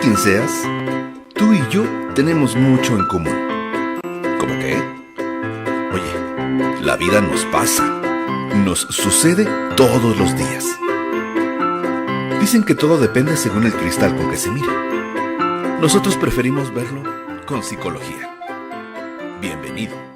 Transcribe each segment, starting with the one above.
quien seas, tú y yo tenemos mucho en común. ¿Cómo qué? Oye, la vida nos pasa, nos sucede todos los días. Dicen que todo depende según el cristal con que se mire. Nosotros preferimos verlo con psicología. Bienvenido.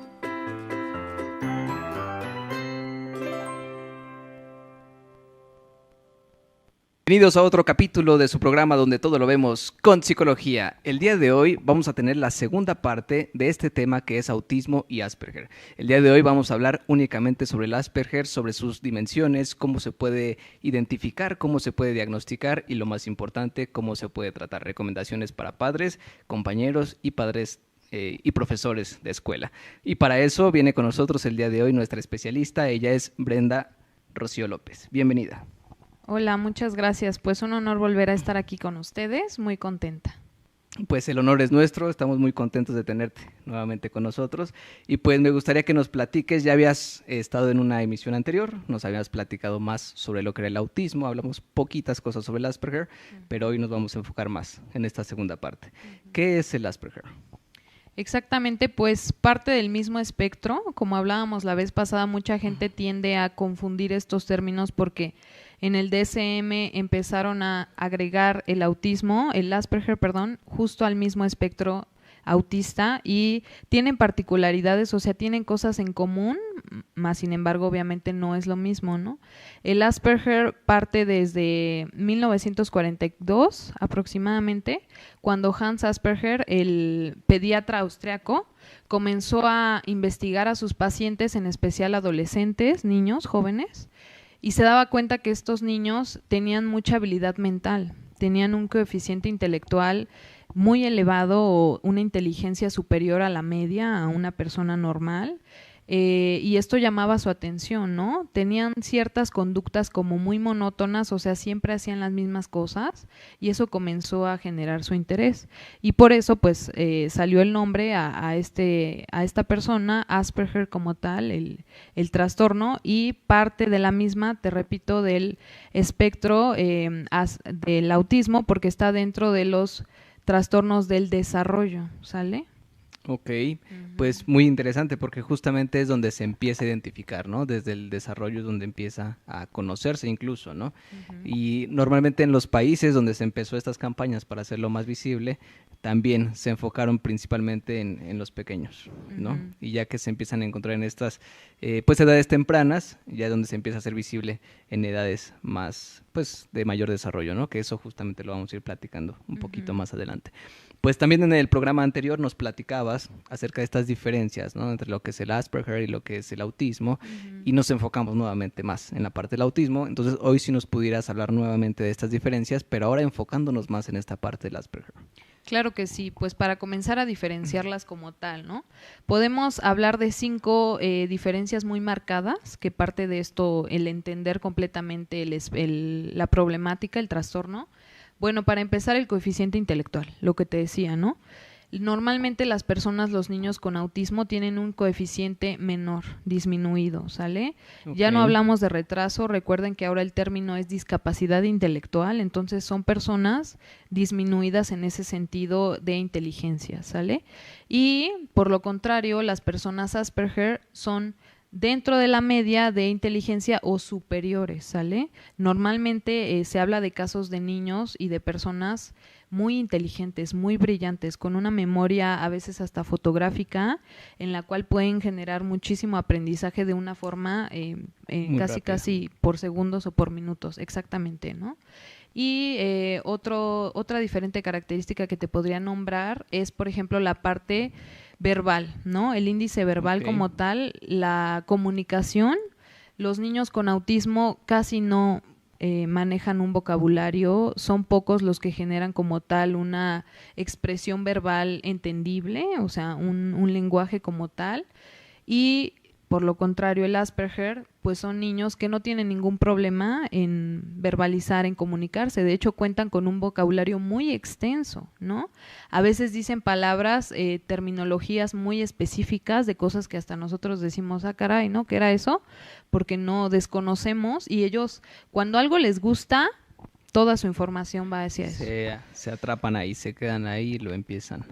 Bienvenidos a otro capítulo de su programa donde todo lo vemos con psicología. El día de hoy vamos a tener la segunda parte de este tema que es autismo y Asperger. El día de hoy vamos a hablar únicamente sobre el Asperger, sobre sus dimensiones, cómo se puede identificar, cómo se puede diagnosticar y lo más importante, cómo se puede tratar. Recomendaciones para padres, compañeros y padres y profesores de escuela. Y para eso viene con nosotros el día de hoy nuestra especialista, ella es Brenda Rocío López. Bienvenida. Hola, muchas gracias. Pues un honor volver a estar aquí con ustedes, muy contenta. Pues el honor es nuestro, estamos muy contentos de tenerte nuevamente con nosotros y pues me gustaría que nos platiques, ya habías estado en una emisión anterior, nos habías platicado más sobre lo que era el autismo, hablamos poquitas cosas sobre el Asperger, pero hoy nos vamos a enfocar más en esta segunda parte. ¿Qué es el Asperger? Exactamente, pues parte del mismo espectro, como hablábamos la vez pasada, mucha gente tiende a confundir estos términos porque en el DSM empezaron a agregar el Asperger, justo al mismo espectro autista y tienen particularidades, o sea, tienen cosas en común, más sin embargo, obviamente no es lo mismo, ¿no? El Asperger parte desde 1942 aproximadamente, cuando Hans Asperger, el pediatra austriaco, comenzó a investigar a sus pacientes, en especial adolescentes, niños, jóvenes, y se daba cuenta que estos niños tenían mucha habilidad mental, tenían un coeficiente intelectual muy elevado o una inteligencia superior a la media, a una persona normal, y esto llamaba su atención, ¿no? Tenían ciertas conductas como muy monótonas, o sea, siempre hacían las mismas cosas y eso comenzó a generar su interés. Y por eso, pues, salió el nombre a esta persona, Asperger como tal, el trastorno, y parte de la misma, te repito, del espectro del autismo, porque está dentro de los trastornos del desarrollo, ¿sale? Ok, pues muy interesante porque justamente es donde se empieza a identificar, ¿no? Desde el desarrollo es donde empieza a conocerse incluso, ¿no? Y normalmente en los países donde se empezó estas campañas para hacerlo más visible, también se enfocaron principalmente en los pequeños, ¿no? Y ya que se empiezan a encontrar en estas pues edades tempranas, ya es donde se empieza a hacer visible en edades más, pues de mayor desarrollo, ¿no? Que eso justamente lo vamos a ir platicando un poquito más adelante. Pues también en el programa anterior nos platicabas acerca de estas diferencias, ¿no? Entre lo que es el Asperger y lo que es el autismo, y nos enfocamos nuevamente más en la parte del autismo. Entonces hoy sí nos pudieras hablar nuevamente de estas diferencias, pero ahora enfocándonos más en esta parte del Asperger. Claro que sí, pues para comenzar a diferenciarlas como tal, ¿no? Podemos hablar de 5 diferencias muy marcadas, que parte de esto el entender completamente la problemática, el trastorno. Bueno, para empezar, el coeficiente intelectual, lo que te decía, ¿no? Normalmente las personas, los niños con autismo tienen un coeficiente menor, disminuido, ¿sale? Okay. Ya no hablamos de retraso, recuerden que ahora el término es discapacidad intelectual, entonces son personas disminuidas en ese sentido de inteligencia, ¿sale? Y por lo contrario, las personas Asperger son dentro de la media de inteligencia o superiores, ¿sale? Normalmente se habla de casos de niños y de personas muy inteligentes, muy brillantes, con una memoria a veces hasta fotográfica, en la cual pueden generar muchísimo aprendizaje de una forma casi por segundos o por minutos, exactamente, ¿no? Y otra diferente característica que te podría nombrar es, por ejemplo, la parte verbal, ¿no? El índice verbal como tal, la comunicación. Los niños con autismo casi no manejan un vocabulario, son pocos los que generan como tal una expresión verbal entendible, o sea, un lenguaje como tal. Y por lo contrario, el Asperger, pues son niños que no tienen ningún problema en verbalizar, en comunicarse. De hecho, cuentan con un vocabulario muy extenso, ¿no? A veces dicen palabras, terminologías muy específicas de cosas que hasta nosotros decimos, ah, caray, ¿no? ¿Qué era eso? Porque no desconocemos y ellos, cuando algo les gusta, toda su información va hacia eso. Se atrapan ahí, se quedan ahí y lo empiezan.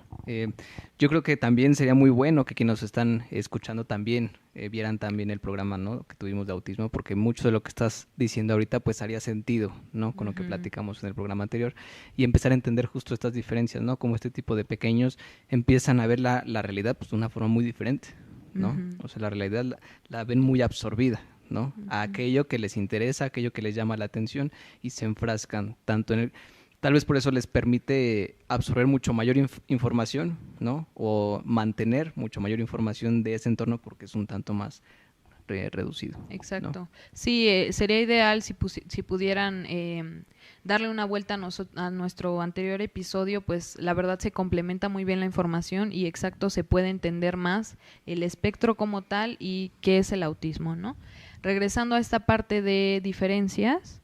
Yo creo que también sería muy bueno que quienes nos están escuchando también vieran también el programa, ¿no?, que tuvimos de autismo, porque mucho de lo que estás diciendo ahorita pues haría sentido, ¿no?, con lo que platicamos en el programa anterior, y empezar a entender justo estas diferencias, ¿no?, como este tipo de pequeños empiezan a ver la realidad pues de una forma muy diferente, ¿no? O sea, la realidad la ven muy absorbida, ¿no? A aquello que les interesa, aquello que les llama la atención, y se enfrascan tanto en el... Tal vez por eso les permite absorber mucho mayor información, ¿no? O mantener mucho mayor información de ese entorno porque es un tanto más reducido. Exacto. ¿No? Sí, sería ideal si pudieran darle una vuelta a nuestro anterior episodio, pues la verdad se complementa muy bien la información y exacto se puede entender más el espectro como tal y qué es el autismo, ¿no? Regresando a esta parte de diferencias,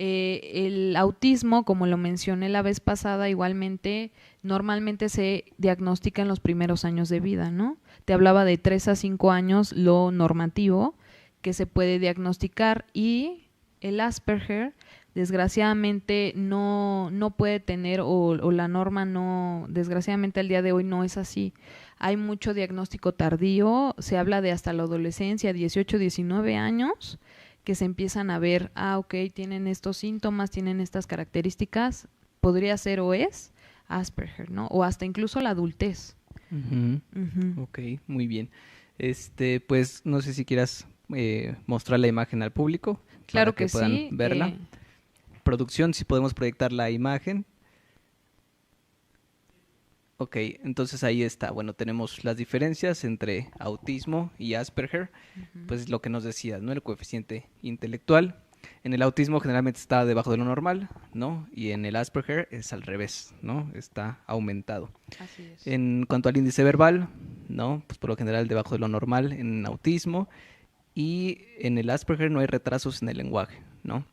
el autismo, como lo mencioné la vez pasada, igualmente normalmente se diagnostica en los primeros años de vida, ¿no? Te hablaba de 3 a 5 años lo normativo que se puede diagnosticar, y el Asperger desgraciadamente no puede tener o la norma no, desgraciadamente al día de hoy no es así. Hay mucho diagnóstico tardío, se habla de hasta la adolescencia, 18, 19 años, que se empiezan a ver, ok, tienen estos síntomas, tienen estas características, podría ser o es Asperger, ¿no? O hasta incluso la adultez. Ok, muy bien. Pues no sé si quieras mostrar la imagen al público. Claro para que puedan sí. verla. Producción, si podemos proyectar la imagen. Ok, entonces ahí está. Bueno, tenemos las diferencias entre autismo y Asperger. Pues lo que nos decías, ¿no? El coeficiente intelectual. En el autismo generalmente está debajo de lo normal, ¿no? Y en el Asperger es al revés, ¿no? Está aumentado. Así es. En cuanto al índice verbal, ¿no? Pues por lo general debajo de lo normal en autismo. Y en el Asperger no hay retrasos en el lenguaje, ¿no?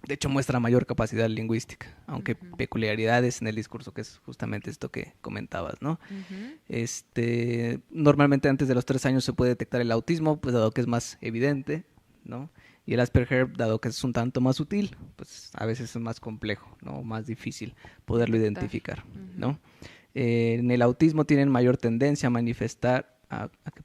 De hecho, muestra mayor capacidad lingüística, aunque peculiaridades en el discurso, que es justamente esto que comentabas, ¿no? Normalmente antes de los 3 años se puede detectar el autismo, pues dado que es más evidente, ¿no? Y el Asperger, dado que es un tanto más sutil, pues a veces es más complejo, ¿no? Más difícil poderlo identificar, ¿no? En el autismo tienen mayor tendencia a manifestar...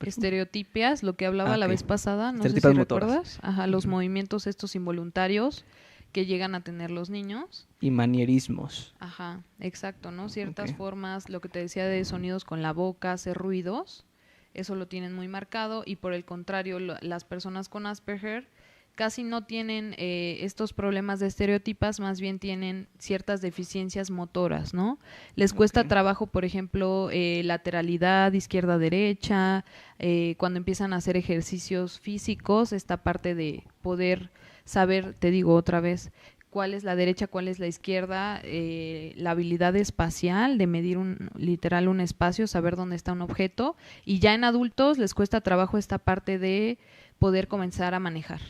Estereotipias, lo que hablaba la vez pasada, no sé si recuerdas. Ajá, los movimientos estos involuntarios que llegan a tener los niños. Y manierismos. Ajá, exacto, ¿no? Ciertas formas, lo que te decía de sonidos con la boca, hacer ruidos, eso lo tienen muy marcado, y por el contrario, las personas con Asperger casi no tienen estos problemas de estereotipas, más bien tienen ciertas deficiencias motoras, ¿no? Les cuesta trabajo, por ejemplo, lateralidad, izquierda-derecha, cuando empiezan a hacer ejercicios físicos, esta parte de poder saber, te digo otra vez, cuál es la derecha, cuál es la izquierda, la habilidad espacial de medir literal un espacio, saber dónde está un objeto, y ya en adultos les cuesta trabajo esta parte de poder comenzar a manejar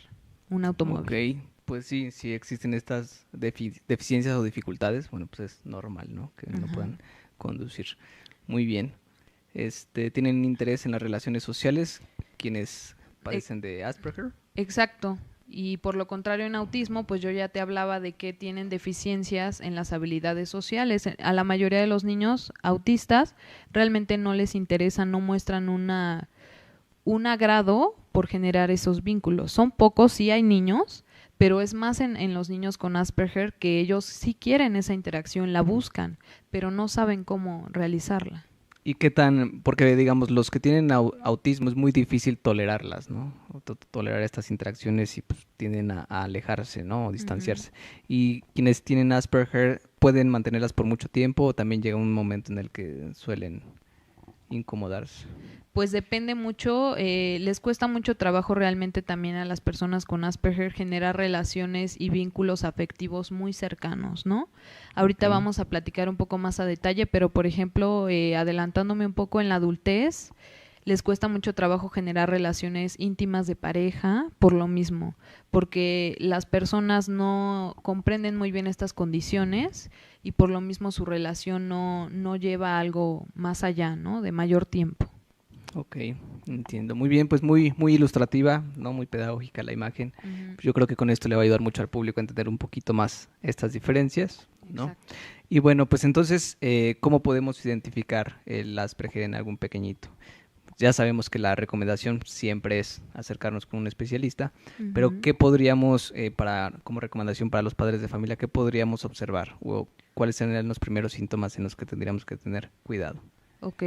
un automóvil. Ok, pues sí existen estas deficiencias o dificultades, bueno, pues es normal, ¿no? Que no puedan conducir. Muy bien. ¿Tienen interés en las relaciones sociales quienes padecen de Asperger? Exacto. Y por lo contrario en autismo, pues yo ya te hablaba de que tienen deficiencias en las habilidades sociales. A la mayoría de los niños autistas realmente no les interesa, no muestran un agrado por generar esos vínculos. Son pocos, sí hay niños, pero es más en los niños con Asperger que ellos sí quieren esa interacción, la buscan, pero no saben cómo realizarla. ¿Y qué tan? Porque, digamos, los que tienen autismo es muy difícil tolerarlas, ¿no? Tolerar estas interacciones y pues tienden a alejarse, ¿no? O distanciarse. Y quienes tienen Asperger pueden mantenerlas por mucho tiempo, o también llega un momento en el que suelen incomodarse. Pues depende mucho, les cuesta mucho trabajo realmente también a las personas con Asperger generar relaciones y vínculos afectivos muy cercanos, ¿no? Ahorita vamos a platicar un poco más a detalle, pero por ejemplo, adelantándome un poco en la adultez, les cuesta mucho trabajo generar relaciones íntimas de pareja por lo mismo, porque las personas no comprenden muy bien estas condiciones y por lo mismo su relación no lleva a algo más allá, ¿no? De mayor tiempo. Ok, entiendo. Muy bien, pues muy, muy ilustrativa, ¿no? Muy pedagógica la imagen. Yo creo que con esto le va a ayudar mucho al público a entender un poquito más estas diferencias, ¿no? Exacto. Y bueno, pues entonces, ¿cómo podemos identificar el Asperger en algún pequeñito? Ya sabemos que la recomendación siempre es acercarnos con un especialista, pero ¿qué podríamos, como recomendación para los padres de familia, qué podríamos observar? ¿O cuáles serían los primeros síntomas en los que tendríamos que tener cuidado? Ok,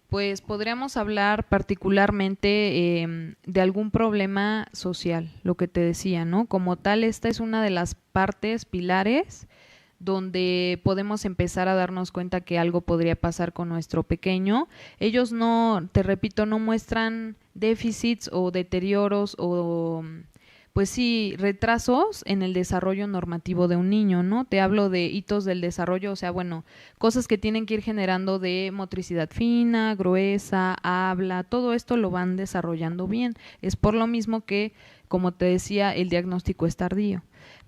pues podríamos hablar particularmente de algún problema social, lo que te decía, ¿no? Como tal, esta es una de las partes pilares donde podemos empezar a darnos cuenta que algo podría pasar con nuestro pequeño. Ellos no, te repito, no muestran déficits o deterioros o pues sí, retrasos en el desarrollo normativo de un niño, ¿no? Te hablo de hitos del desarrollo, o sea, bueno, cosas que tienen que ir generando de motricidad fina, gruesa, habla, todo esto lo van desarrollando bien. Es por lo mismo que, como te decía, el diagnóstico es tardío.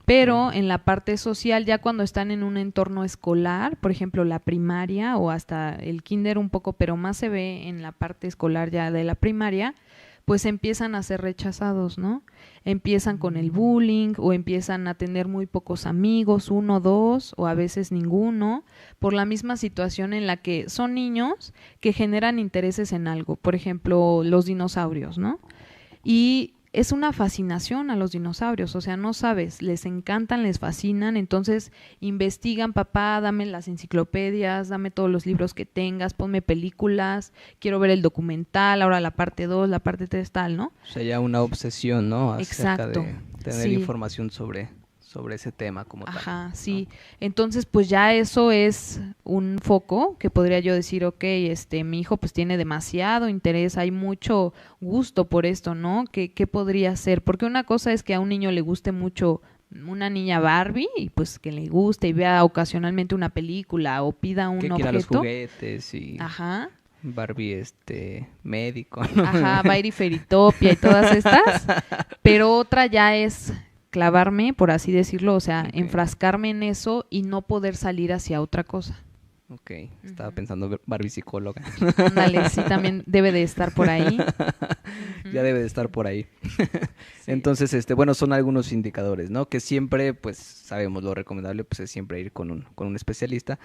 Pero en la parte social, ya cuando están en un entorno escolar, por ejemplo la primaria o hasta el kinder un poco, pero más se ve en la parte escolar ya de la primaria, pues empiezan a ser rechazados, ¿no? Empiezan con el bullying o empiezan a tener muy pocos amigos, 1, 2 o a veces ninguno, por la misma situación en la que son niños que generan intereses en algo, por ejemplo los dinosaurios, ¿no? Y es una fascinación a los dinosaurios, o sea, no sabes, les encantan, les fascinan, entonces investigan, papá, dame las enciclopedias, dame todos los libros que tengas, ponme películas, quiero ver el documental, ahora la parte 2, la parte 3, tal, ¿no? O sea, ya una obsesión, ¿no? Acerca Exacto. de tener Sí. información sobre ese tema como tal. Ajá, ¿no? sí. Entonces, pues ya eso es un foco que podría yo decir, ok, mi hijo pues tiene demasiado interés, hay mucho gusto por esto, ¿no? ¿Qué podría ser? Porque una cosa es que a un niño le guste mucho una niña Barbie y pues que le guste y vea ocasionalmente una película o pida un Que quiera los objeto. juguetes y Ajá. Barbie médico, ¿no? Ajá, Bairi Fairytopia y todas estas. Pero otra ya es clavarme, por así decirlo, o sea, Ok. enfrascarme en eso y no poder salir hacia otra cosa. Ok, estaba pensando Barbie psicóloga. Ándale, sí, también debe de estar por ahí. Ya debe de estar por ahí. Entonces, bueno, son algunos indicadores, ¿no? Que siempre, pues, sabemos lo recomendable, pues, es siempre ir con un especialista.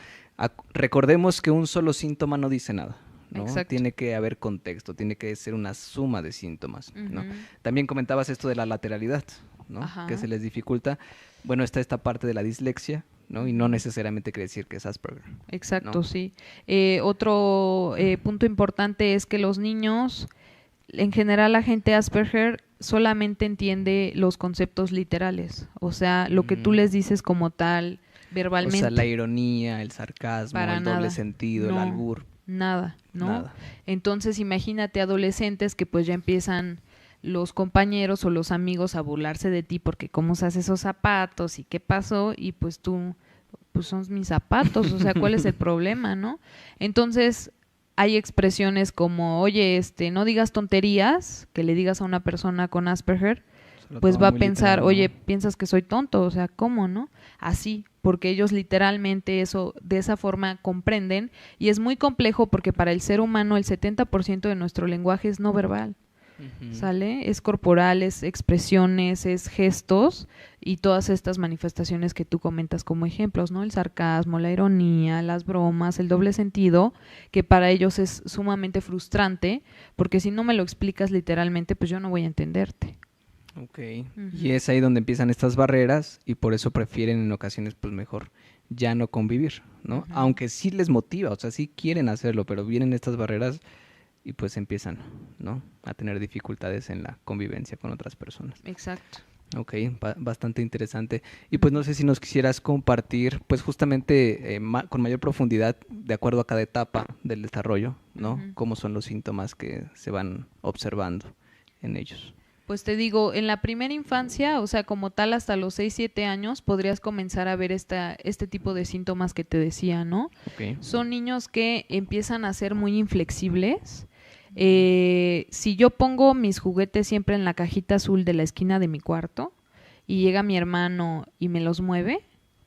Recordemos que un solo síntoma no dice nada, ¿no? Exacto. Tiene que haber contexto, tiene que ser una suma de síntomas, ¿no? Ujú. También comentabas esto de la lateralidad, ¿no? Ajá. Que se les dificulta. Bueno, está esta parte de la dislexia, ¿no? Y no necesariamente quiere decir que es Asperger. Exacto, ¿no? sí. Otro punto importante es que los niños, en general la gente Asperger solamente entiende los conceptos literales, o sea, lo que tú les dices como tal, verbalmente. O sea, la ironía, el sarcasmo, Para el doble nada. sentido, No. el albur. Nada, ¿no? Nada. Entonces imagínate adolescentes que pues ya empiezan los compañeros o los amigos a burlarse de ti porque cómo usas esos zapatos y qué pasó y pues tú, pues son mis zapatos, o sea, ¿cuál es el problema, no? Entonces hay expresiones como, oye, no digas tonterías, que le digas a una persona con Asperger, Se lo pues toma va a muy pensar, literal, ¿no? oye, piensas que soy tonto, o sea, ¿cómo, no? Así, porque ellos literalmente eso, de esa forma comprenden, y es muy complejo porque para el ser humano el 70% de nuestro lenguaje es no verbal, Ujú. ¿sale? Es corporal, es expresiones, es gestos, y todas estas manifestaciones que tú comentas como ejemplos, ¿no? El sarcasmo, la ironía, las bromas, el doble sentido, que para ellos es sumamente frustrante, porque si no me lo explicas literalmente, pues yo no voy a entenderte. Ok. Ujú. Y es ahí donde empiezan estas barreras y por eso prefieren en ocasiones pues mejor ya no convivir, ¿no? Ujú. Aunque sí les motiva, o sea, sí quieren hacerlo, pero vienen estas barreras y pues empiezan, ¿no? A tener dificultades en la convivencia con otras personas. Exacto. Ok, bastante interesante. Y pues no sé si nos quisieras compartir, pues justamente con mayor profundidad, de acuerdo a cada etapa del desarrollo, ¿no? Ujú. Cómo son los síntomas que se van observando en ellos. Pues te digo, en la primera infancia, o sea, como tal hasta los 6, 7 años, podrías comenzar a ver este tipo de síntomas que te decía, ¿no? Ok. Son niños que empiezan a ser muy inflexibles. Si yo pongo mis juguetes siempre en la cajita azul de la esquina de mi cuarto y llega mi hermano y me los mueve,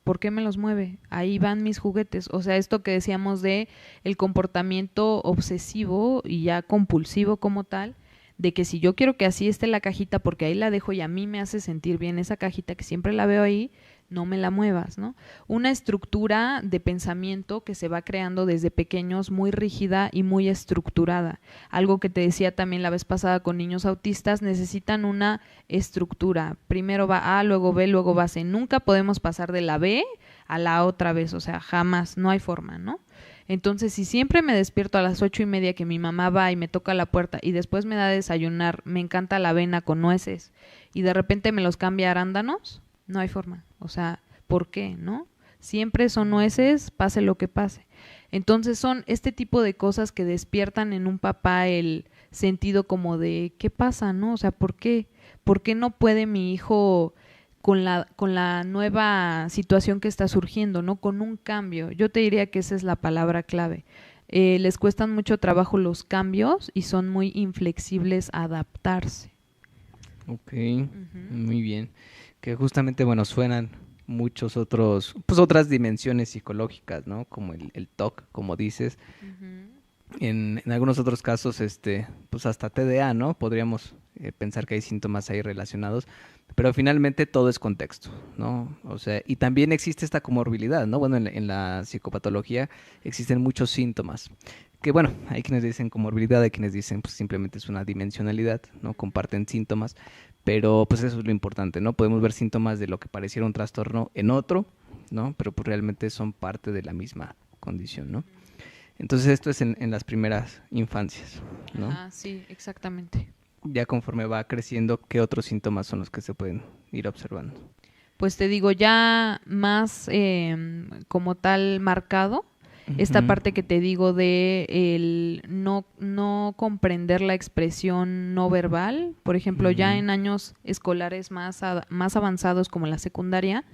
¿Por qué me los mueve? Ahí van mis juguetes. O sea, esto que decíamos de el comportamiento obsesivo y ya compulsivo como tal, de que si yo quiero que así esté la cajita porque ahí la dejo y a mí me hace sentir bien esa cajita que siempre la veo ahí, no me la muevas, ¿no? Una estructura de pensamiento que se va creando desde pequeños muy rígida y muy estructurada. Algo que te decía también la vez pasada con niños autistas, necesitan una estructura. Primero va A, luego B, luego va C. Nunca podemos pasar de la B a la otra vez, o sea, jamás, no hay forma, ¿no? Entonces, si siempre me despierto a las 8:30 que mi mamá va y me toca la puerta y después me da a desayunar, me encanta la avena con nueces y de repente me los cambia a arándanos, no hay forma. O sea, ¿por qué, no? Siempre son nueces, pase lo que pase. Entonces son este tipo de cosas que despiertan en un papá el sentido como de ¿qué pasa, no? O sea, ¿por qué? ¿Por qué no puede mi hijo con la nueva situación que está surgiendo, ¿no? Con un cambio. Yo te diría que esa es la palabra clave. Les cuestan mucho trabajo los cambios y son muy inflexibles a adaptarse. Ok, muy bien. Que justamente, bueno, suenan muchos otros, pues otras dimensiones psicológicas, ¿no? Como el TOC, como dices. En algunos otros casos, pues hasta TDA, ¿no? Podríamos pensar que hay síntomas ahí relacionados, pero finalmente todo es contexto, ¿no? O sea, y también existe esta comorbilidad, ¿no? Bueno, en la psicopatología existen muchos síntomas, que bueno, hay quienes dicen comorbilidad, hay quienes dicen pues simplemente es una dimensionalidad, ¿no? Comparten síntomas, pero pues eso es lo importante, ¿no? Podemos ver síntomas de lo que pareciera un trastorno en otro, ¿no? Pero pues realmente son parte de la misma condición, ¿no? Entonces esto es en las primeras infancias, ¿no? Ah, sí, exactamente. Ya conforme va creciendo, ¿qué otros síntomas son los que se pueden ir observando? Pues te digo, ya más como tal marcado, esta parte que te digo de el no comprender la expresión no verbal, por ejemplo, ya en años escolares más avanzados como la secundaria,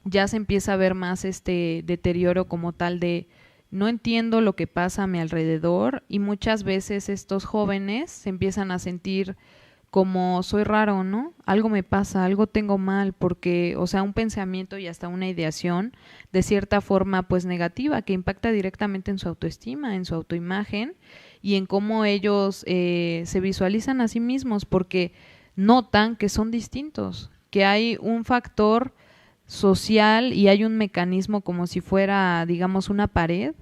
ya se empieza a ver más este deterioro como tal de no entiendo lo que pasa a mi alrededor y muchas veces estos jóvenes se empiezan a sentir como soy raro, ¿no? Algo me pasa, algo tengo mal, porque, o sea, un pensamiento y hasta una ideación de cierta forma pues negativa que impacta directamente en su autoestima, en su autoimagen y en cómo ellos se visualizan a sí mismos porque notan que son distintos, que hay un factor social y hay un mecanismo como si fuera, digamos, una pared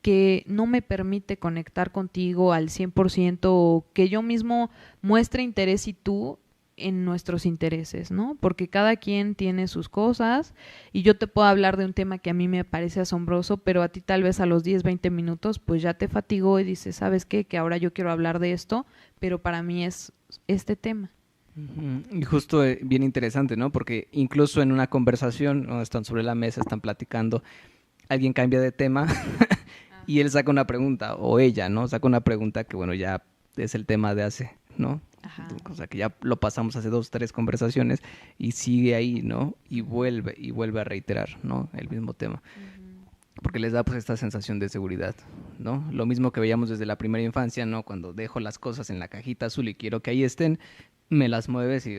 que no me permite conectar contigo al 100% o que yo mismo muestre interés y tú en nuestros intereses, ¿no? Porque cada quien tiene sus cosas y yo te puedo hablar de un tema que a mí me parece asombroso, pero a ti tal vez a los 10, 20 minutos pues ya te fatigó y dices, ¿sabes qué? Que ahora yo quiero hablar de esto, pero para mí es este tema. Y justo bien interesante, ¿no? Porque incluso en una conversación, ¿no? Están sobre la mesa, están platicando, alguien cambia de tema y él saca una pregunta, o ella, ¿no? Saca una pregunta que, bueno, ya es el tema de hace, ¿no? Ajá. O sea, que ya lo pasamos hace 2, 3 conversaciones y sigue ahí, ¿no? Y vuelve a reiterar, ¿no? El mismo tema. Porque les da pues esta sensación de seguridad, ¿no? Lo mismo que veíamos desde la primera infancia, ¿no? Cuando dejo las cosas en la cajita azul y quiero que ahí estén, me las mueves y,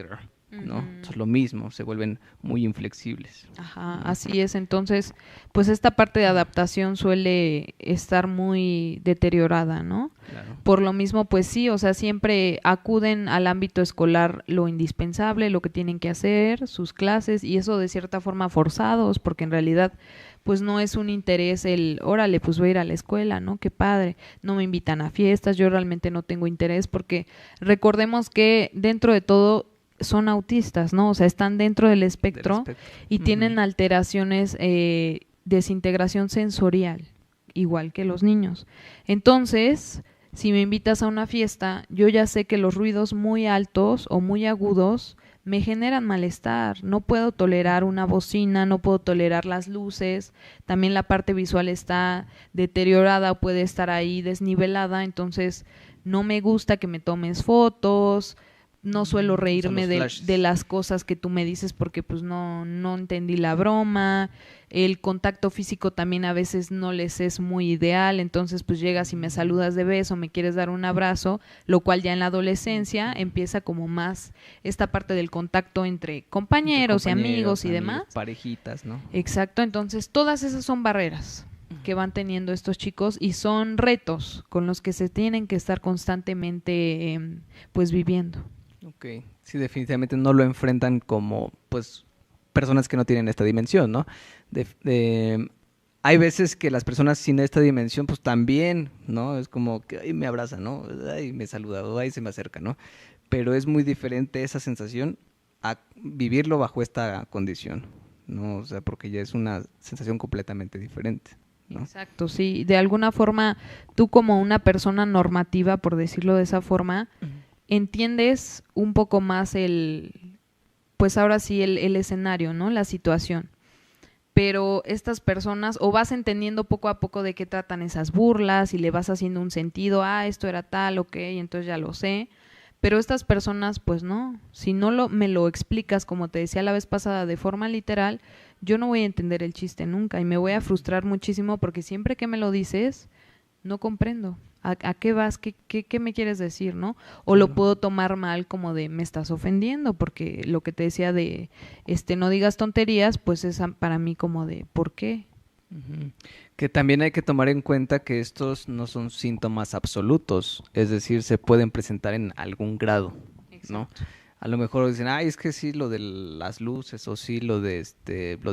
¿no? Es lo mismo, se vuelven muy inflexibles. Ajá, así es. Entonces, pues esta parte de adaptación suele estar muy deteriorada, ¿no? Claro. Por lo mismo, pues sí, o sea, siempre acuden al ámbito escolar lo indispensable, lo que tienen que hacer, sus clases, y eso de cierta forma forzados, porque en realidad pues no es un interés el, órale, pues voy a ir a la escuela, ¿no? Qué padre, no me invitan a fiestas, yo realmente no tengo interés, porque recordemos que dentro de todo son autistas, ¿no? O sea, están dentro del espectro y tienen alteraciones, desintegración sensorial, igual que los niños. Entonces, si me invitas a una fiesta, yo ya sé que los ruidos muy altos o muy agudos me generan malestar, no puedo tolerar una bocina, no puedo tolerar las luces, también la parte visual está deteriorada o puede estar ahí desnivelada, entonces no me gusta que me tomes fotos, no suelo reírme flashes. de las cosas que tú me dices porque pues no entendí la broma. El contacto físico también a veces no les es muy ideal, entonces pues llegas y me saludas de beso, me quieres dar un abrazo, lo cual ya en la adolescencia empieza como más esta parte del contacto entre compañeros y amigos y demás. Parejitas, ¿no? Exacto, entonces todas esas son barreras que van teniendo estos chicos y son retos con los que se tienen que estar constantemente pues viviendo. Ok, sí, definitivamente no lo enfrentan como, pues, personas que no tienen esta dimensión, ¿no? Hay veces que las personas sin esta dimensión, pues también, ¿no? Es como que ay, me abraza, ¿no? Ay, me saluda, o ay, se me acerca, ¿no? Pero es muy diferente esa sensación a vivirlo bajo esta condición, ¿no? O sea, porque ya es una sensación completamente diferente, ¿no? Exacto, sí. De alguna forma, tú como una persona normativa, por decirlo de esa forma, entiendes un poco más pues ahora sí el escenario, ¿no? La situación. Pero estas personas, o vas entendiendo poco a poco de qué tratan esas burlas y le vas haciendo un sentido, esto era tal, ok, entonces ya lo sé. Pero estas personas, pues no, si no me lo explicas, como te decía la vez pasada, de forma literal, yo no voy a entender el chiste nunca y me voy a frustrar muchísimo porque siempre que me lo dices, no comprendo. ¿A qué vas? ¿Qué me quieres decir, no? O lo puedo tomar mal como de me estás ofendiendo, porque lo que te decía de no digas tonterías, pues es para mí como de ¿por qué? Uh-huh. Que también hay que tomar en cuenta que estos no son síntomas absolutos, es decir, se pueden presentar en algún grado, ¿no? Exacto. A lo mejor dicen, es que sí, lo de las luces, o sí, lo de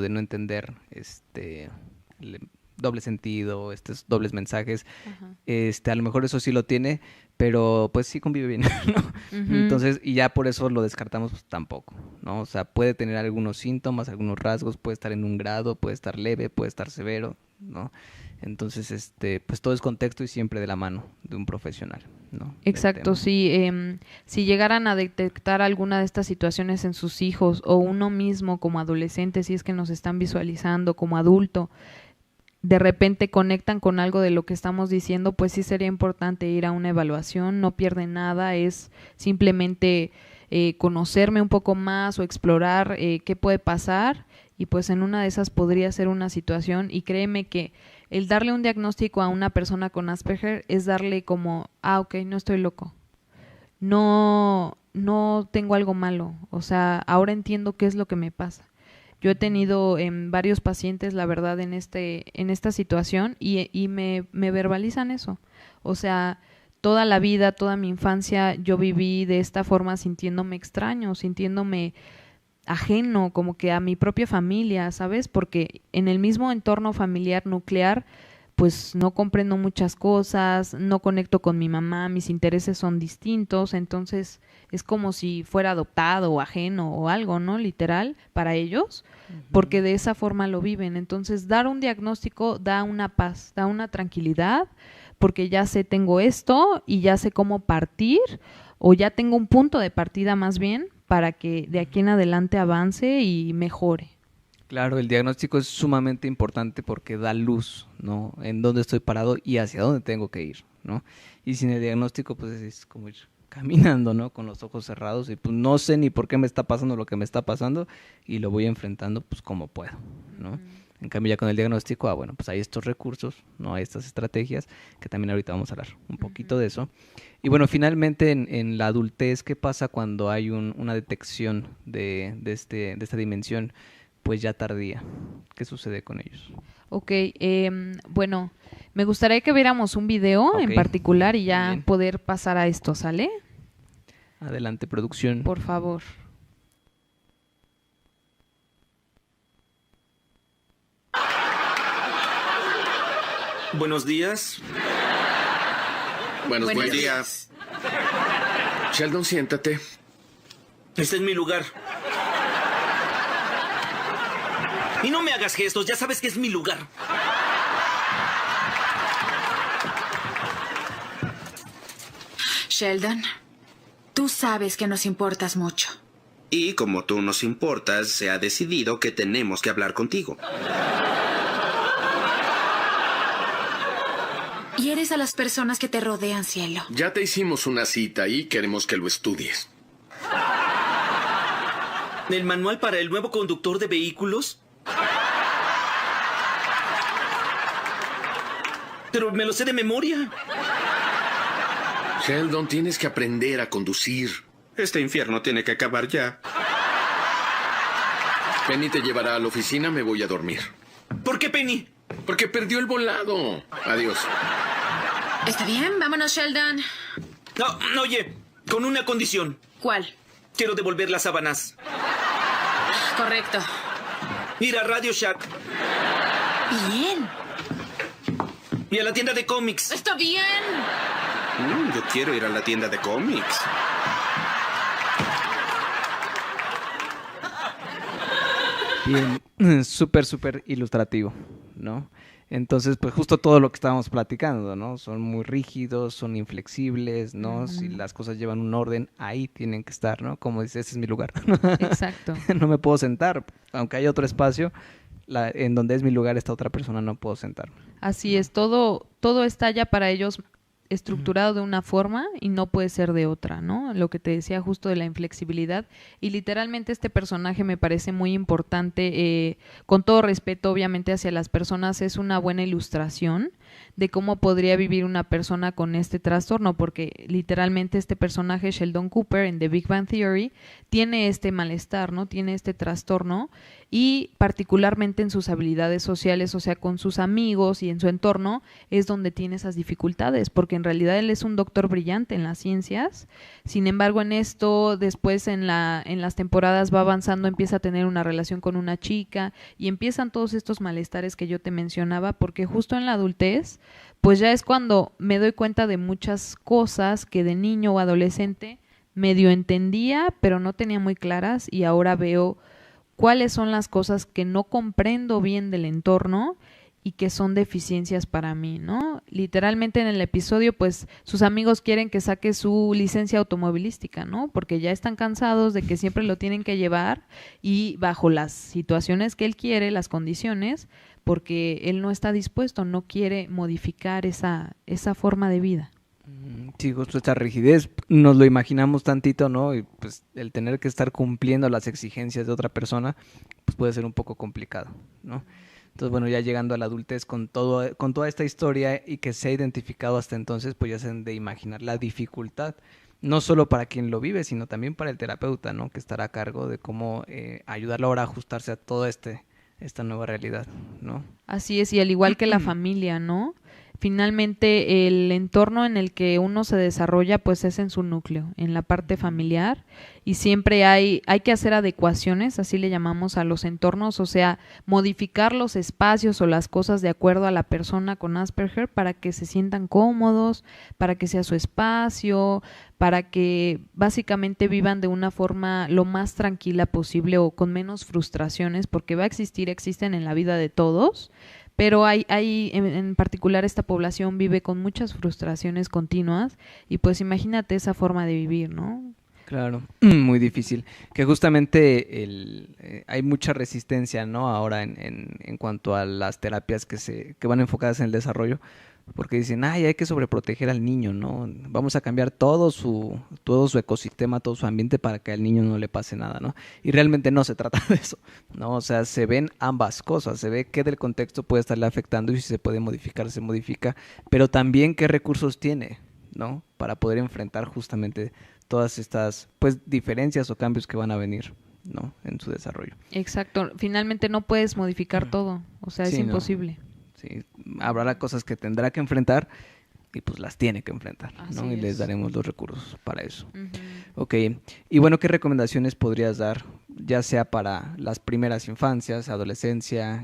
no entender, doble sentido, estos dobles mensajes, Ajá. a lo mejor eso sí lo tiene, pero pues sí convive bien, ¿no? Uh-huh. Entonces, y ya por eso lo descartamos pues, tampoco, ¿no? O sea, puede tener algunos síntomas, algunos rasgos, puede estar en un grado, puede estar leve, puede estar severo, ¿no? Entonces, pues todo es contexto y siempre de la mano de un profesional, ¿no? Exacto, sí. Si llegaran a detectar alguna de estas situaciones en sus hijos o uno mismo como adolescente, si es que nos están visualizando como adulto, de repente conectan con algo de lo que estamos diciendo, pues sí sería importante ir a una evaluación, no pierde nada, es simplemente conocerme un poco más o explorar qué puede pasar y pues en una de esas podría ser una situación y créeme que el darle un diagnóstico a una persona con Asperger es darle como, ok, no estoy loco, no tengo algo malo, o sea, ahora entiendo qué es lo que me pasa. Yo he tenido varios pacientes, la verdad, en esta situación y me verbalizan eso. O sea, toda la vida, toda mi infancia, yo viví de esta forma sintiéndome extraño, sintiéndome ajeno, como que a mi propia familia, ¿sabes? Porque en el mismo entorno familiar nuclear, pues no comprendo muchas cosas, no conecto con mi mamá, mis intereses son distintos, entonces es como si fuera adoptado o ajeno o algo, ¿no? Literal, para ellos, porque de esa forma lo viven. Entonces, dar un diagnóstico da una paz, da una tranquilidad, porque ya sé, tengo esto y ya sé cómo partir, o ya tengo un punto de partida más bien, para que de aquí en adelante avance y mejore. Claro, el diagnóstico es sumamente importante porque da luz, ¿no? En dónde estoy parado y hacia dónde tengo que ir, ¿no? Y sin el diagnóstico, pues es como ir caminando, ¿no? Con los ojos cerrados y pues no sé ni por qué me está pasando lo que me está pasando y lo voy enfrentando pues como puedo, ¿no? En cambio ya con el diagnóstico, bueno, pues hay estos recursos, ¿no? Hay estas estrategias que también ahorita vamos a hablar un poquito de eso. Y bueno, finalmente en la adultez, ¿qué pasa cuando hay una detección de esta dimensión? Pues ya tardía. ¿Qué sucede con ellos? Ok, bueno, me gustaría que viéramos un video en particular y ya poder pasar a esto, ¿sale? Adelante, producción. Por favor. Buenos días. Buenos días. Sheldon, siéntate. Este es mi lugar. Y no me hagas gestos, ya sabes que es mi lugar. Sheldon, tú sabes que nos importas mucho. Y como tú nos importas, se ha decidido que tenemos que hablar contigo. Y eres a las personas que te rodean, cielo. Ya te hicimos una cita y queremos que lo estudies. ¿El manual para el nuevo conductor de vehículos? Pero me lo sé de memoria. Sheldon, tienes que aprender a conducir. Este infierno tiene que acabar ya. Penny te llevará a la oficina, me voy a dormir. ¿Por qué, Penny? Porque perdió el volado. Adiós. Está bien, vámonos, Sheldon. No, oye, con una condición. ¿Cuál? Quiero devolver las sábanas. Correcto. Ir a Radio Shack Bien. y a la tienda de cómics. Está bien. Yo quiero ir a la tienda de cómics. Bien, súper ilustrativo, ¿no? Entonces, pues justo todo lo que estábamos platicando, ¿no? Son muy rígidos, son inflexibles, ¿no? Si las cosas llevan un orden, ahí tienen que estar, ¿no? Como dice, ese es mi lugar. Exacto. No me puedo sentar, aunque hay otro espacio, en donde es mi lugar, esta otra persona no puedo sentarme. Así es, todo está ya para ellos estructurado de una forma y no puede ser de otra, ¿no? Lo que te decía justo de la inflexibilidad. Y literalmente este personaje me parece muy importante, con todo respeto obviamente hacia las personas, es una buena ilustración de cómo podría vivir una persona con este trastorno, porque literalmente este personaje, Sheldon Cooper, en The Big Bang Theory, tiene este malestar, ¿no? Tiene este trastorno, y particularmente en sus habilidades sociales, o sea, con sus amigos y en su entorno, es donde tiene esas dificultades, porque en realidad él es un doctor brillante en las ciencias. Sin embargo, en esto, después en las temporadas va avanzando, empieza a tener una relación con una chica y empiezan todos estos malestares que yo te mencionaba, porque justo en la adultez, pues ya es cuando me doy cuenta de muchas cosas que de niño o adolescente medio entendía, pero no tenía muy claras, y ahora veo cuáles son las cosas que no comprendo bien del entorno y que son deficiencias para mí, ¿no? Literalmente en el episodio, pues, sus amigos quieren que saque su licencia automovilística, ¿no? Porque ya están cansados de que siempre lo tienen que llevar, y bajo las situaciones que él quiere, las condiciones, porque él no está dispuesto, no quiere modificar esa forma de vida. Sí, justo esta rigidez, nos lo imaginamos tantito, ¿no? Y pues el tener que estar cumpliendo las exigencias de otra persona, pues puede ser un poco complicado, ¿no? Entonces, bueno, ya llegando a la adultez con toda esta historia y que se ha identificado hasta entonces, pues ya se han de imaginar la dificultad, no solo para quien lo vive, sino también para el terapeuta, ¿no? Que estará a cargo de cómo ayudarlo ahora a ajustarse a toda esta nueva realidad, ¿no? Así es, y al igual que la familia, ¿no? Finalmente, el entorno en el que uno se desarrolla, pues es en su núcleo, en la parte familiar, y siempre hay que hacer adecuaciones, así le llamamos a los entornos, o sea, modificar los espacios o las cosas de acuerdo a la persona con Asperger para que se sientan cómodos, para que sea su espacio, para que básicamente vivan de una forma lo más tranquila posible o con menos frustraciones, porque existen en la vida de todos. Pero hay en particular esta población vive con muchas frustraciones continuas, y pues imagínate esa forma de vivir, ¿no? Claro, muy difícil. Que justamente hay mucha resistencia, ¿no? Ahora en cuanto a las terapias que van enfocadas en el desarrollo, porque dicen, hay que sobreproteger al niño, ¿no? Vamos a cambiar todo su ecosistema, todo su ambiente para que al niño no le pase nada, ¿no? Y realmente no se trata de eso, ¿no? O sea, se ven ambas cosas, se ve qué del contexto puede estarle afectando y si se puede modificar, se modifica, pero también qué recursos tiene, ¿no? Para poder enfrentar justamente todas estas, pues, diferencias o cambios que van a venir, ¿no? En su desarrollo. Exacto, finalmente no puedes modificar todo, o sea, es imposible. No. Sí, habrá cosas que tendrá que enfrentar y pues las tiene que enfrentar, ¿no? Así Y les es. daremos los recursos para eso. Uh-huh. Ok, y bueno, ¿qué recomendaciones podrías dar, ya sea para las primeras infancias, adolescencia,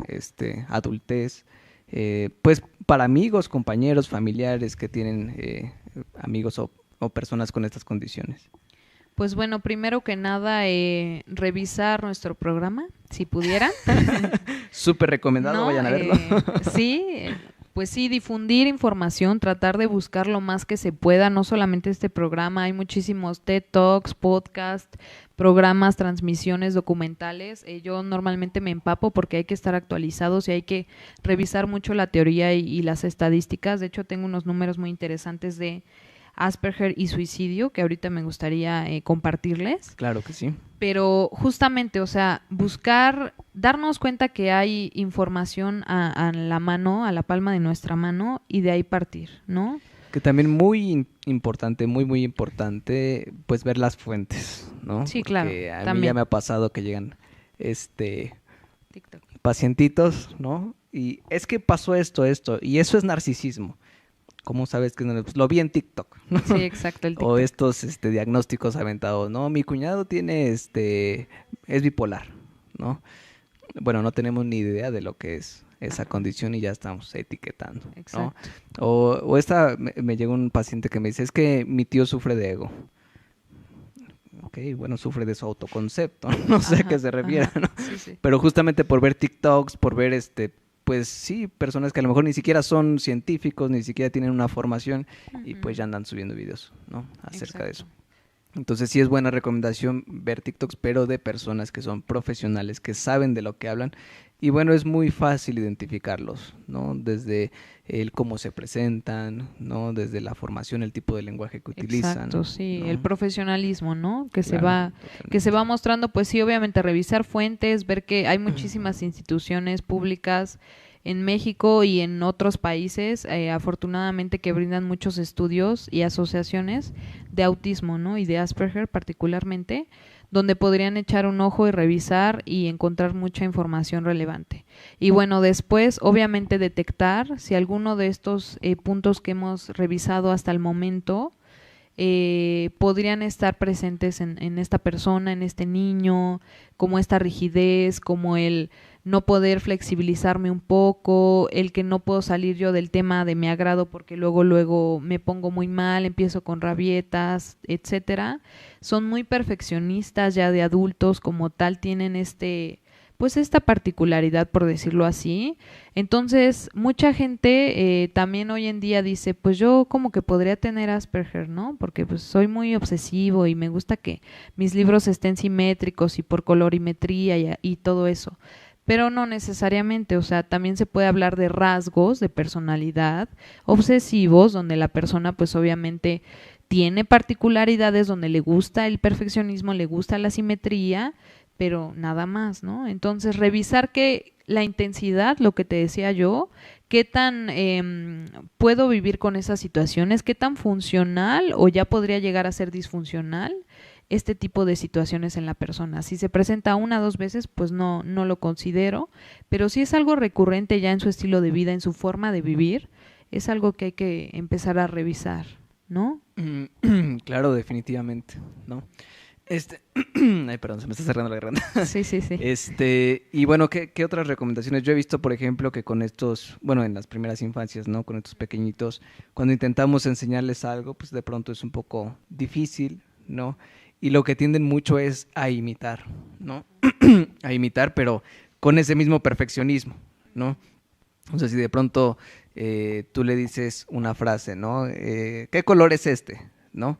adultez, pues para amigos, compañeros, familiares que tienen amigos o personas con estas condiciones? Pues bueno, primero que nada, revisar nuestro programa, si pudieran. Súper recomendado, No, vayan a verlo. Sí, pues sí, difundir información, tratar de buscar lo más que se pueda, no solamente este programa, hay muchísimos TED Talks, podcasts, programas, transmisiones, documentales. Yo normalmente me empapo porque hay que estar actualizados y hay que revisar mucho la teoría y las estadísticas. De hecho, tengo unos números muy interesantes de Asperger y suicidio que ahorita me gustaría compartirles. Claro que sí. Pero justamente, o sea, buscar, darnos cuenta que hay información a la mano, a la palma de nuestra mano, y de ahí partir, ¿no? Que también importante, muy importante, pues ver las fuentes, ¿no? Sí, claro, Porque a mí también. ya me ha pasado que llegan TikTok. pacientitos, ¿no? Y es que pasó esto, y eso es narcisismo. ¿Cómo sabes que no? Pues lo vi en TikTok, ¿no? Sí, exacto, el TikTok. O estos diagnósticos aventados, ¿no? Mi cuñado tiene es bipolar, ¿no? Bueno, no tenemos ni idea de lo que es esa condición y ya estamos etiquetando, ¿no? Exacto. O me llegó un paciente que me dice, es que mi tío sufre de ego. Ok, bueno, sufre de su autoconcepto, no sé a qué se refiere, ¿no? Sí. Pero justamente por ver TikToks, por ver pues sí, personas que a lo mejor ni siquiera son científicos, ni siquiera tienen una formación y pues ya andan subiendo videos, ¿no? Acerca de eso. Entonces sí es buena recomendación ver TikToks, pero de personas que son profesionales, que saben de lo que hablan. Y bueno, es muy fácil identificarlos, ¿no? Desde el cómo se presentan, ¿no? Desde la formación, el tipo de lenguaje que utilizan. Exacto, sí, ¿no? el profesionalismo, ¿no? Que Claro, se va mostrando, pues sí, obviamente revisar fuentes, ver que hay muchísimas instituciones públicas en México y en otros países, afortunadamente, que brindan muchos estudios y asociaciones de autismo, ¿no? Y de Asperger particularmente, donde podrían echar un ojo y revisar y encontrar mucha información relevante. Y bueno, después, obviamente, detectar si alguno de estos puntos que hemos revisado hasta el momento podrían estar presentes en esta persona, en este niño, como esta rigidez, como el no poder flexibilizarme un poco, el que no puedo salir yo del tema de mi agrado porque luego me pongo muy mal, empiezo con rabietas, etcétera. Son muy perfeccionistas ya de adultos, como tal tienen pues esta particularidad, por decirlo así. Entonces, mucha gente también hoy en día dice, pues yo como que podría tener Asperger, ¿no? Porque pues soy muy obsesivo y me gusta que mis libros estén simétricos y por colorimetría y todo eso. Pero no necesariamente, o sea, también se puede hablar de rasgos de personalidad obsesivos, donde la persona pues obviamente tiene particularidades, donde le gusta el perfeccionismo, le gusta la simetría, pero nada más, ¿no? Entonces, revisar que la intensidad, lo que te decía yo, qué tan puedo vivir con esas situaciones, qué tan funcional o ya podría llegar a ser disfuncional este tipo de situaciones en la persona. Si se presenta 1 o 2 veces, pues no lo considero, pero si es algo recurrente ya en su estilo de vida, en su forma de vivir, es algo que hay que empezar a revisar, ¿no? Claro, definitivamente, ¿no? Ay, perdón, se me está cerrando la garganta. Sí. Y bueno, ¿qué otras recomendaciones? Yo he visto, por ejemplo, que con estos, bueno, en las primeras infancias, ¿no? Con estos pequeñitos, cuando intentamos enseñarles algo, pues de pronto es un poco difícil, ¿no? Y lo que tienden mucho es a imitar, ¿no? A imitar, pero con ese mismo perfeccionismo, ¿no? O sea, si de pronto tú le dices una frase, ¿no? ¿Qué color es este? ¿No?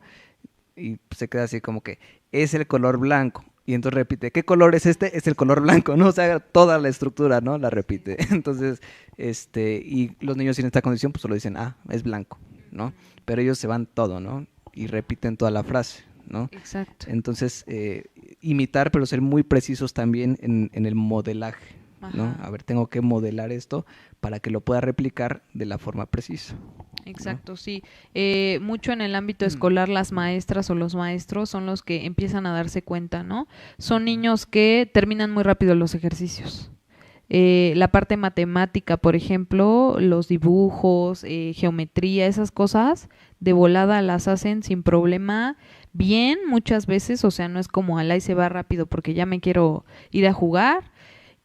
Y se queda así como que, es el color blanco. Y entonces repite, ¿qué color es este? Es el color blanco, ¿no? O sea, toda la estructura, ¿no? La repite. Entonces, y los niños en esta condición, pues solo dicen, es blanco, ¿no? Pero ellos se van todo, ¿no? Y repiten toda la frase, ¿no? Exacto. Entonces, imitar, pero ser muy precisos también en el modelaje, ¿no? Ajá. A ver, tengo que modelar esto para que lo pueda replicar de la forma precisa. Exacto, sí. Mucho en el ámbito escolar, las maestras o los maestros son los que empiezan a darse cuenta, ¿no? Son niños que terminan muy rápido los ejercicios. La parte matemática, por ejemplo, los dibujos, geometría, esas cosas, de volada las hacen sin problema, bien muchas veces, o sea, no es como alá y se va rápido porque ya me quiero ir a jugar.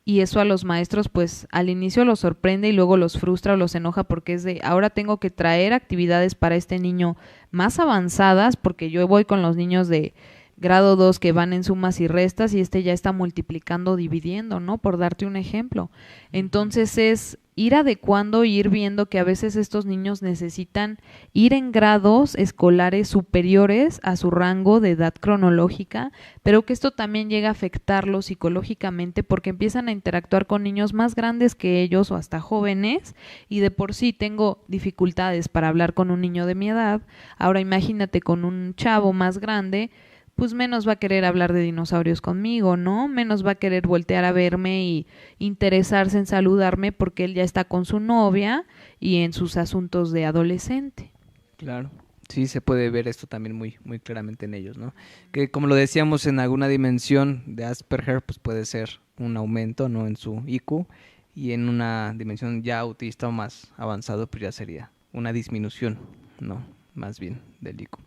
Y eso a los maestros, pues al inicio los sorprende y luego los frustra o los enoja porque es de, ahora tengo que traer actividades para este niño más avanzadas, porque yo voy con los niños de grado 2 que van en sumas y restas y este ya está multiplicando, dividiendo, ¿no? Por darte un ejemplo. Entonces es ir adecuando, ir viendo que a veces estos niños necesitan ir en grados escolares superiores a su rango de edad cronológica, pero que esto también llega a afectarlos psicológicamente porque empiezan a interactuar con niños más grandes que ellos o hasta jóvenes y de por sí tengo dificultades para hablar con un niño de mi edad. Ahora imagínate con un chavo más grande, pues menos va a querer hablar de dinosaurios conmigo, ¿no? Menos va a querer voltear a verme y interesarse en saludarme porque él ya está con su novia y en sus asuntos de adolescente. Claro. Sí, se puede ver esto también muy, muy claramente en ellos, ¿no? Que como lo decíamos, en alguna dimensión de Asperger, pues puede ser un aumento, ¿no? En su IQ, y en una dimensión ya autista o más avanzado, pues ya sería una disminución, ¿no? Más bien del IQ.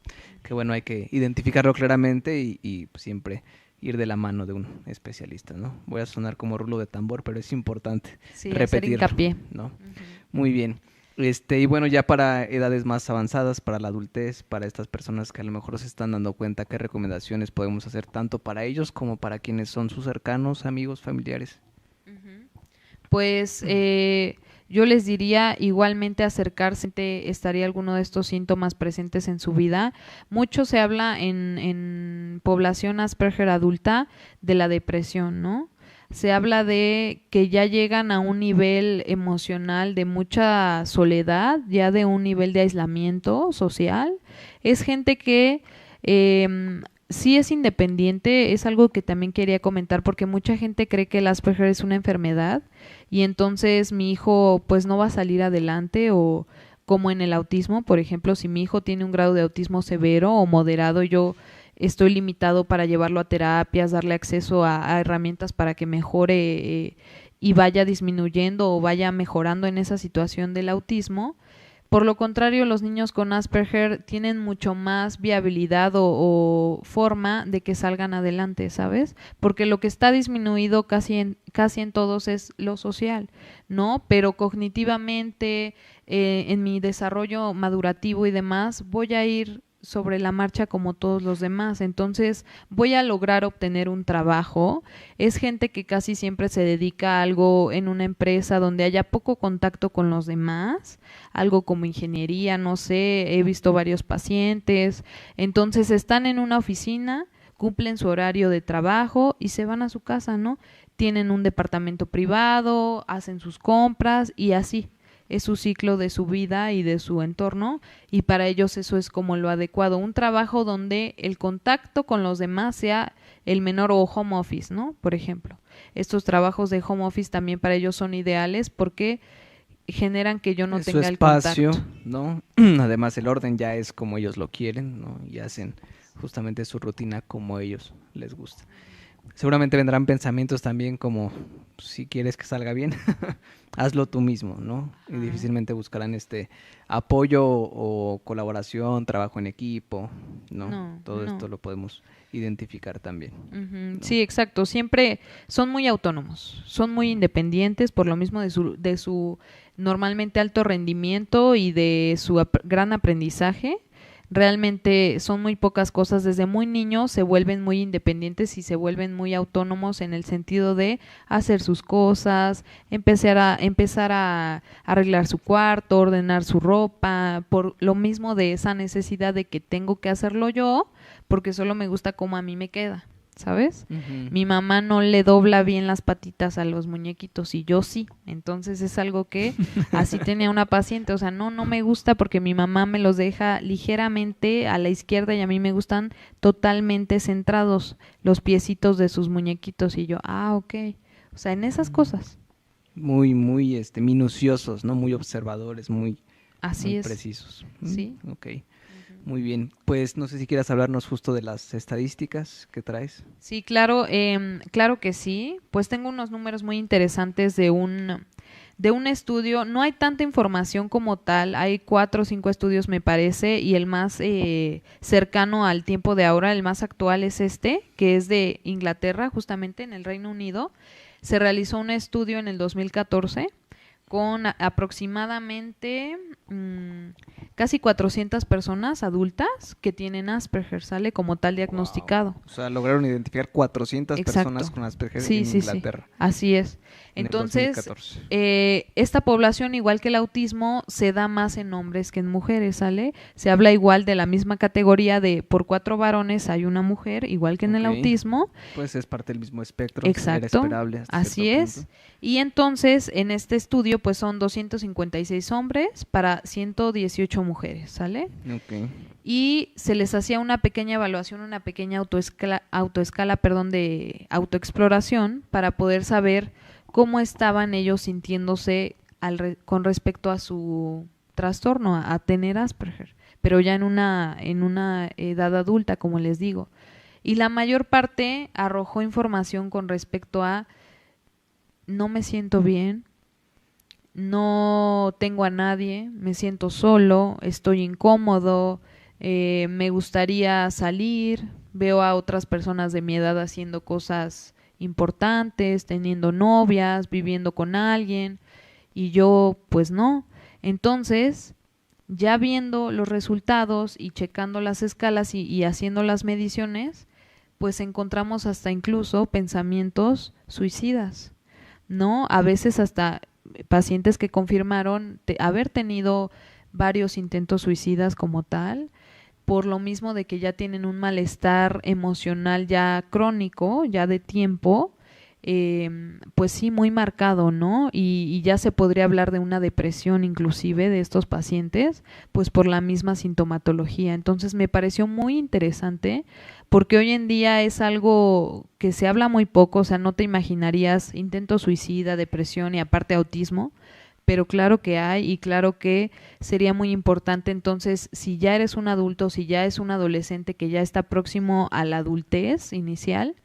Que bueno, hay que identificarlo claramente y pues, siempre ir de la mano de un especialista, ¿no? Voy a sonar como rulo de tambor, pero es importante repetirlo, hacer hincapié. ¿no? Muy bien. Y bueno, ya para edades más avanzadas, para la adultez, para estas personas que a lo mejor se están dando cuenta, ¿qué recomendaciones podemos hacer tanto para ellos como para quienes son sus cercanos, amigos, familiares? Pues yo les diría igualmente acercarse, estaría alguno de estos síntomas presentes en su vida. Mucho se habla en población Asperger adulta de la depresión, ¿no? Se habla de que ya llegan a un nivel emocional de mucha soledad, ya de un nivel de aislamiento social. Es gente que sí es independiente, es algo que también quería comentar porque mucha gente cree que el Asperger es una enfermedad y entonces mi hijo pues no va a salir adelante, o como en el autismo, por ejemplo, si mi hijo tiene un grado de autismo severo o moderado, yo estoy limitado para llevarlo a terapias, darle acceso a herramientas para que mejore y vaya disminuyendo o vaya mejorando en esa situación del autismo. Por lo contrario, los niños con Asperger tienen mucho más viabilidad o forma de que salgan adelante, ¿sabes? Porque lo que está disminuido casi en todos es lo social, ¿no? Pero cognitivamente, en mi desarrollo madurativo y demás, voy a ir sobre la marcha como todos los demás, entonces voy a lograr obtener un trabajo. Es gente que casi siempre se dedica a algo en una empresa donde haya poco contacto con los demás, algo como ingeniería, no sé, he visto varios pacientes, entonces están en una oficina, cumplen su horario de trabajo y se van a su casa, ¿no? Tienen un departamento privado, hacen sus compras y así. Es su ciclo de su vida y de su entorno, y para ellos eso es como lo adecuado, un trabajo donde el contacto con los demás sea el menor, o home office, ¿no? Por ejemplo, estos trabajos de home office también para ellos son ideales porque generan que yo no tenga su el espacio, contacto, ¿no? Además el orden ya es como ellos lo quieren, ¿no? Y hacen justamente su rutina como ellos les gusta. Seguramente vendrán pensamientos también como, si quieres que salga bien, hazlo tú mismo, ¿no? Y difícilmente buscarán apoyo o colaboración, trabajo en equipo, ¿no? Todo esto lo podemos identificar también. ¿no? Sí, exacto. Siempre son muy autónomos, son muy independientes por lo mismo de su normalmente alto rendimiento y de su gran aprendizaje. Realmente son muy pocas cosas, desde muy niños se vuelven muy independientes y se vuelven muy autónomos en el sentido de hacer sus cosas, empezar a arreglar su cuarto, ordenar su ropa, por lo mismo de esa necesidad de que tengo que hacerlo yo, porque solo me gusta cómo a mí me queda, ¿sabes? Mi mamá no le dobla bien las patitas a los muñequitos y yo sí, entonces es algo que así tenía una paciente, o sea, no me gusta porque mi mamá me los deja ligeramente a la izquierda y a mí me gustan totalmente centrados los piecitos de sus muñequitos, y yo, ok, o sea, en esas cosas. Muy, muy minuciosos, ¿no? Muy observadores, muy precisos. Sí. Ok. Muy bien, pues no sé si quieras hablarnos justo de las estadísticas que traes. Sí, claro, claro que sí. Pues tengo unos números muy interesantes de un estudio. No hay tanta información como tal, hay 4 o 5 estudios me parece, y el más cercano al tiempo de ahora, el más actual es que es de Inglaterra, justamente en el Reino Unido. Se realizó un estudio en el 2014 con aproximadamente casi 400 personas adultas que tienen Asperger, sale como tal diagnosticado. Wow. O sea, lograron identificar 400 Exacto. personas con Asperger Sí, en Inglaterra. Sí. Así es. En Entonces, esta población, igual que el autismo, se da más en hombres que en mujeres, ¿sale? Se habla igual de la misma categoría de por 4 varones hay una mujer, igual que en el Ok. autismo. Pues es parte del mismo espectro. Era Exacto, esperable hasta así cierto es. punto. Y entonces, en este estudio, pues son 256 hombres para 118 mujeres, ¿sale? Ok. Y se les hacía una pequeña evaluación, una pequeña autoescala, de autoexploración para poder saber cómo estaban ellos sintiéndose con respecto a su trastorno, a tener Asperger, pero ya en una edad adulta, como les digo. Y la mayor parte arrojó información con respecto a no me siento bien, no tengo a nadie, me siento solo, estoy incómodo, me gustaría salir, veo a otras personas de mi edad haciendo cosas importantes, teniendo novias, viviendo con alguien, y yo pues no. Entonces, ya viendo los resultados y checando las escalas y haciendo las mediciones, pues encontramos hasta incluso pensamientos suicidas, ¿no? A veces hasta pacientes que confirmaron haber tenido varios intentos suicidas como tal, por lo mismo de que ya tienen un malestar emocional ya crónico, ya de tiempo, pues sí, muy marcado, ¿no? Y ya se podría hablar de una depresión inclusive de estos pacientes, pues por la misma sintomatología. Entonces me pareció muy interesante porque hoy en día es algo que se habla muy poco, o sea, no te imaginarías intento suicida, depresión y aparte autismo, pero claro que hay y claro que sería muy importante. Entonces, si ya eres un adulto, si ya es un adolescente que ya está próximo a la adultez inicial,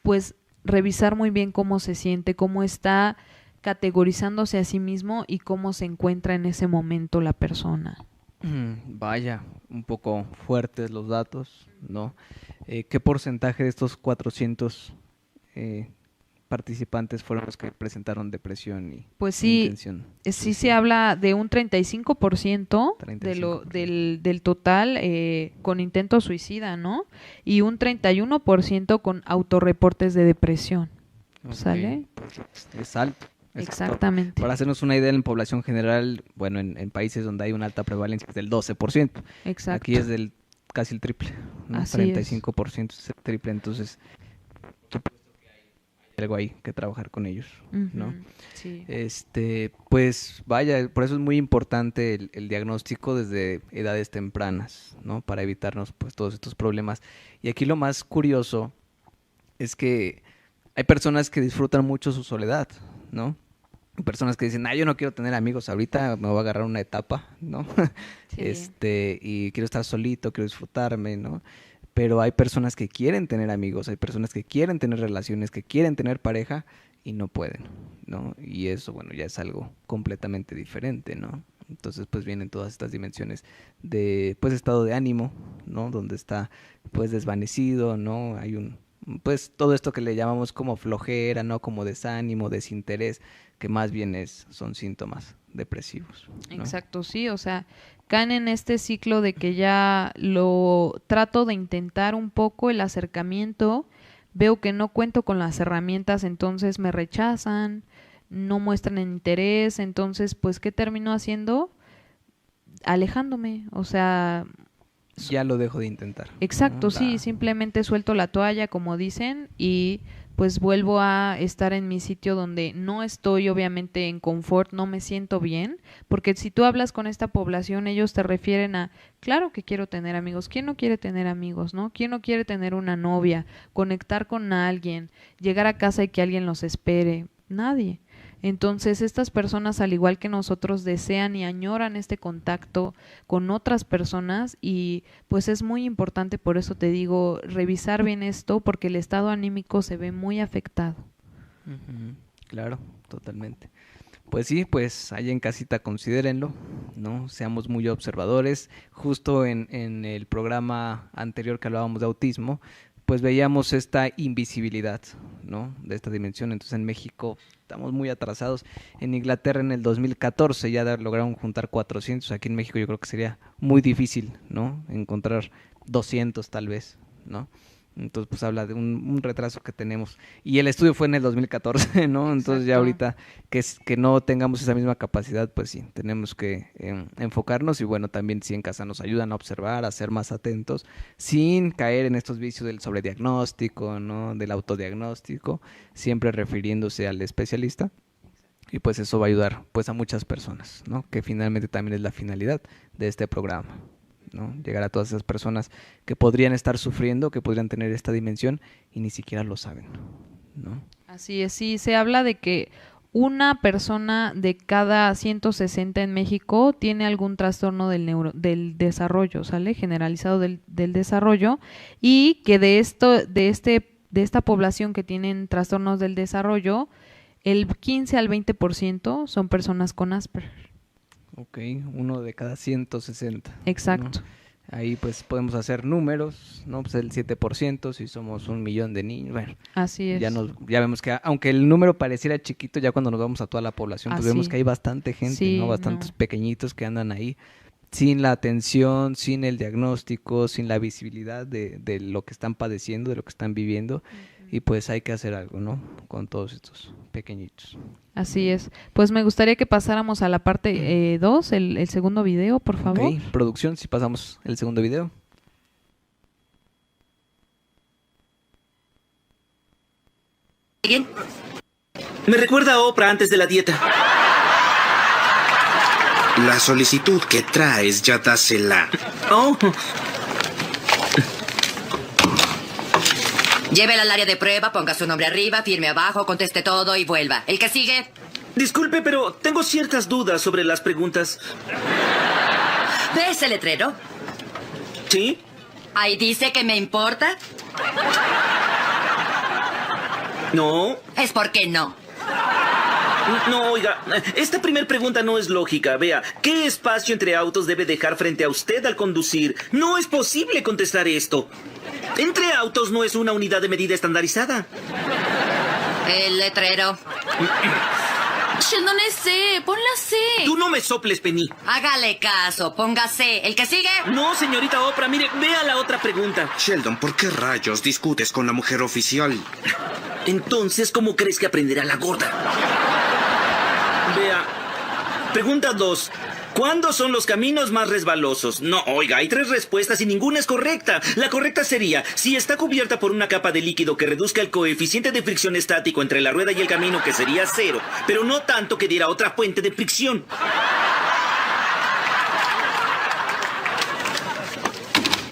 pues revisar muy bien cómo se siente, cómo está categorizándose a sí mismo y cómo se encuentra en ese momento la persona. Vaya, un poco fuertes los datos, ¿no? ¿Qué porcentaje de estos 400 participantes fueron los que presentaron depresión y Pues e sí, intención sí suicida? se habla de un 35% 35%. del total con intento suicida, ¿no? Y un 31% con autorreportes de depresión, Ok, ¿sale? pues es alto. Es alto. Exactamente. Para hacernos una idea, en población general, bueno, en países donde hay una alta prevalencia es del 12%. Exacto. Aquí es del casi el triple, ¿no? Así es. 35% es el triple, entonces hay algo ahí que trabajar con ellos, ¿no? Ujú, sí. Pues vaya, por eso es muy importante el diagnóstico desde edades tempranas, ¿no? Para evitarnos pues todos estos problemas. Y aquí lo más curioso es que hay personas que disfrutan mucho su soledad, ¿no? Hay personas que dicen, yo no quiero tener amigos ahorita, me voy a agarrar una etapa, ¿no? Sí. Y quiero estar solito, quiero disfrutarme, ¿no? Pero hay personas que quieren tener amigos, hay personas que quieren tener relaciones, que quieren tener pareja y no pueden, ¿no? Y eso, bueno, ya es algo completamente diferente, ¿no? Entonces, pues vienen todas estas dimensiones de, pues, estado de ánimo, ¿no? Donde está, pues, desvanecido, ¿no? Hay pues, todo esto que le llamamos como flojera, ¿no? Como desánimo, desinterés, que más bien son síntomas depresivos, ¿no? Exacto, sí, o sea, caen en este ciclo de que ya lo trato de intentar un poco el acercamiento, veo que no cuento con las herramientas, entonces me rechazan, no muestran interés, entonces, pues, ¿qué termino haciendo? Alejándome, o sea, Ya lo dejo de intentar. exacto, ¿no? sí, simplemente suelto la toalla, como dicen, y pues vuelvo a estar en mi sitio donde no estoy obviamente en confort, no me siento bien, porque si tú hablas con esta población, ellos te refieren a, claro que quiero tener amigos, ¿quién no quiere tener amigos, no? ¿Quién no quiere tener una novia, conectar con alguien, llegar a casa y que alguien los espere? Nadie. Entonces, estas personas, al igual que nosotros, desean y añoran este contacto con otras personas y pues es muy importante, por eso te digo, revisar bien esto porque el estado anímico se ve muy afectado. Ujú, claro, totalmente. Pues sí, pues ahí en casita considérenlo, ¿no? Seamos muy observadores. Justo en el programa anterior que hablábamos de autismo, pues veíamos esta invisibilidad, ¿no? De esta dimensión. Entonces en México estamos muy atrasados. En Inglaterra en el 2014 ya lograron juntar 400. Aquí en México yo creo que sería muy difícil, ¿no? Encontrar 200 tal vez, ¿no? Entonces, pues habla de un retraso que tenemos. Y el estudio fue en el 2014, ¿no? Entonces ya Exacto. ahorita que no tengamos esa misma capacidad, pues sí, tenemos que enfocarnos y bueno, también si en casa nos ayudan a observar, a ser más atentos, sin caer en estos vicios del sobrediagnóstico, ¿no? Del autodiagnóstico, siempre refiriéndose al especialista. Y pues eso va a ayudar pues a muchas personas, ¿no? Que finalmente también es la finalidad de este programa, ¿no? Llegar a todas esas personas que podrían estar sufriendo, que podrían tener esta dimensión y ni siquiera lo saben, ¿no? Así es, sí, se habla de que una persona de cada 160 en México tiene algún trastorno del desarrollo, ¿sale? Generalizado del desarrollo, y que de esta población que tienen trastornos del desarrollo, el 15 al 20% son personas con Asperger. Ok, 1 de cada 160. Exacto. ¿no? Ahí pues podemos hacer números, ¿no? Pues el 7% si somos 1 millón de niños. Bueno, Así es. ya vemos que aunque el número pareciera chiquito, ya cuando nos vamos a toda la población, pues Así. vemos que hay bastante gente, Sí, ¿no? Bastantes no. pequeñitos que andan ahí sin la atención, sin el diagnóstico, sin la visibilidad de lo que están padeciendo, de lo que están viviendo. Y pues hay que hacer algo, ¿no? Con todos estos pequeñitos. Así es. Pues me gustaría que pasáramos a la parte 2, el segundo video, por favor. Ok, producción, si pasamos el segundo video. ¿Alguien? Me recuerda a Oprah antes de la dieta. La solicitud que traes ya dásela. Oh, Llévela al área de prueba, ponga su nombre arriba, firme abajo, conteste todo y vuelva. ¿El que sigue? disculpe, pero tengo ciertas dudas sobre las preguntas. ¿Ve ese letrero? ¿Sí? Ahí dice que me importa. No. Es porque no. No, oiga, esta primera pregunta no es lógica. Vea, ¿qué espacio entre autos debe dejar frente a usted al conducir? No es posible contestar esto. Entre autos no es una unidad de medida estandarizada. El letrero. Sheldon es C, ponla C. Tú no me soples, Penny. Hágale caso, póngase. ¿El que sigue? No, señorita Oprah, mire, vea la otra pregunta. Sheldon, ¿por qué rayos discutes con la mujer oficial? Entonces, ¿cómo crees que aprenderá la gorda? Vea, pregunta 2. ¿Cuándo son los caminos más resbalosos? No, oiga, hay 3 respuestas y ninguna es correcta. La correcta sería, si está cubierta por una capa de líquido que reduzca el coeficiente de fricción estático entre la rueda y el camino, que sería 0, pero no tanto que diera otra fuente de fricción.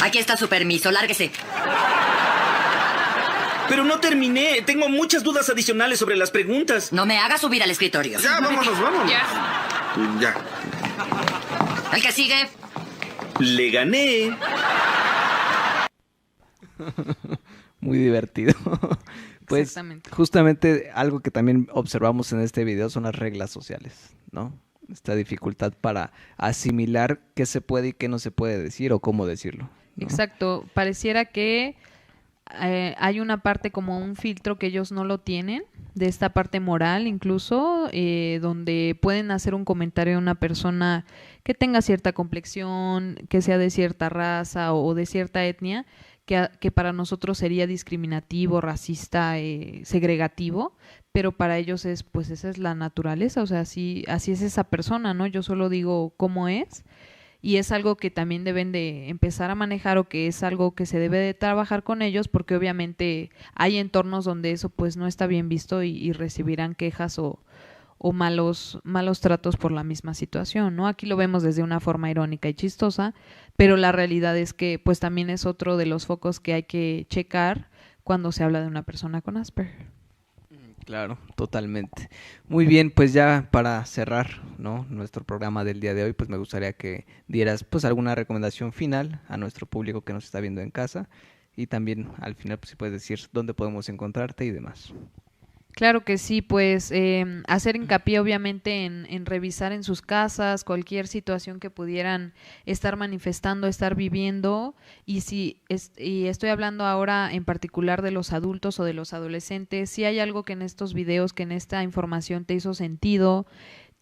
Aquí está su permiso, lárguese. Pero no terminé, tengo muchas dudas adicionales sobre las preguntas. No me haga subir al escritorio. Ya, vámonos. Ya. ¿El que sigue? Le gané. Muy divertido. Pues Exactamente. justamente algo que también observamos en este video son las reglas sociales, ¿no? Esta dificultad para asimilar qué se puede y qué no se puede decir o cómo decirlo, ¿no? Exacto, pareciera que hay una parte como un filtro que ellos no lo tienen, de esta parte moral incluso, donde pueden hacer un comentario a una persona que tenga cierta complexión, que sea de cierta raza o de cierta etnia, que para nosotros sería discriminativo, racista, segregativo, pero para ellos es, pues esa es la naturaleza, o sea, así es esa persona, ¿no? Yo solo digo cómo es. Y es algo que también deben de empezar a manejar o que es algo que se debe de trabajar con ellos, porque obviamente hay entornos donde eso pues no está bien visto y recibirán quejas o malos tratos por la misma situación, ¿no? Aquí lo vemos desde una forma irónica y chistosa, pero la realidad es que pues también es otro de los focos que hay que checar cuando se habla de una persona con Asperger. Claro, totalmente. Muy bien, pues ya para cerrar, ¿no?, nuestro programa del día de hoy, pues me gustaría que dieras pues alguna recomendación final a nuestro público que nos está viendo en casa y también al final pues si puedes decir dónde podemos encontrarte y demás. Claro que sí, pues hacer hincapié obviamente en revisar en sus casas cualquier situación que pudieran estar manifestando, estar viviendo, y estoy hablando ahora en particular de los adultos o de los adolescentes, si hay algo que en estos videos, que en esta información te hizo sentido,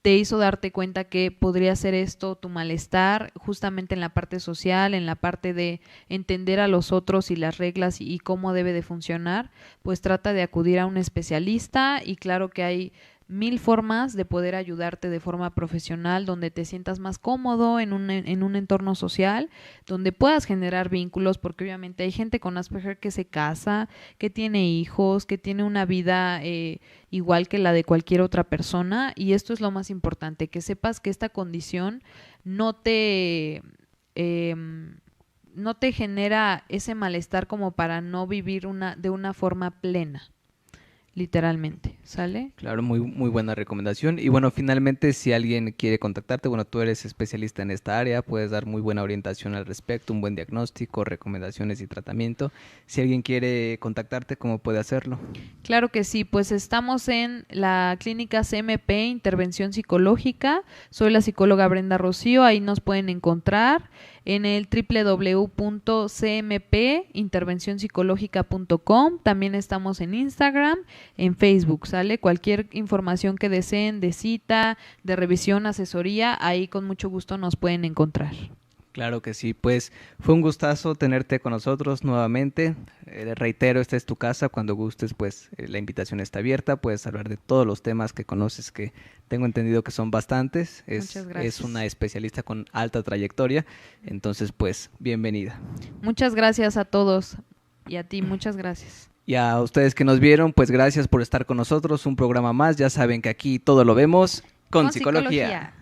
te hizo darte cuenta que podría ser esto tu malestar, justamente en la parte social, en la parte de entender a los otros y las reglas y cómo debe de funcionar, pues trata de acudir a un especialista. Y claro que hay 1000 formas de poder ayudarte de forma profesional, donde te sientas más cómodo en un entorno social, donde puedas generar vínculos, porque obviamente hay gente con Asperger que se casa, que tiene hijos, que tiene una vida igual que la de cualquier otra persona, y esto es lo más importante, que sepas que esta condición no te genera ese malestar como para no vivir de una forma plena. Literalmente, ¿sale? Claro, muy buena recomendación. Y bueno, finalmente, si alguien quiere contactarte, bueno, tú eres especialista en esta área, puedes dar muy buena orientación al respecto, un buen diagnóstico, recomendaciones y tratamiento. Si alguien quiere contactarte, ¿cómo puede hacerlo? Claro que sí, pues estamos en la clínica CMP, Intervención Psicológica. Soy la psicóloga Brenda Rocío, ahí nos pueden encontrar en el www.cmpintervencionpsicológica.com. También estamos en Instagram, en Facebook, ¿sale? Cualquier información que deseen de cita, de revisión, asesoría, ahí con mucho gusto nos pueden encontrar. Claro que sí, pues fue un gustazo tenerte con nosotros nuevamente. Reitero, esta es tu casa, cuando gustes pues la invitación está abierta, puedes hablar de todos los temas que conoces, que tengo entendido que son bastantes. Muchas gracias. Es una especialista con alta trayectoria, entonces pues bienvenida. Muchas gracias a todos y a ti, muchas gracias. Y a ustedes que nos vieron, pues gracias por estar con nosotros, un programa más, ya saben que aquí todo lo vemos con psicología.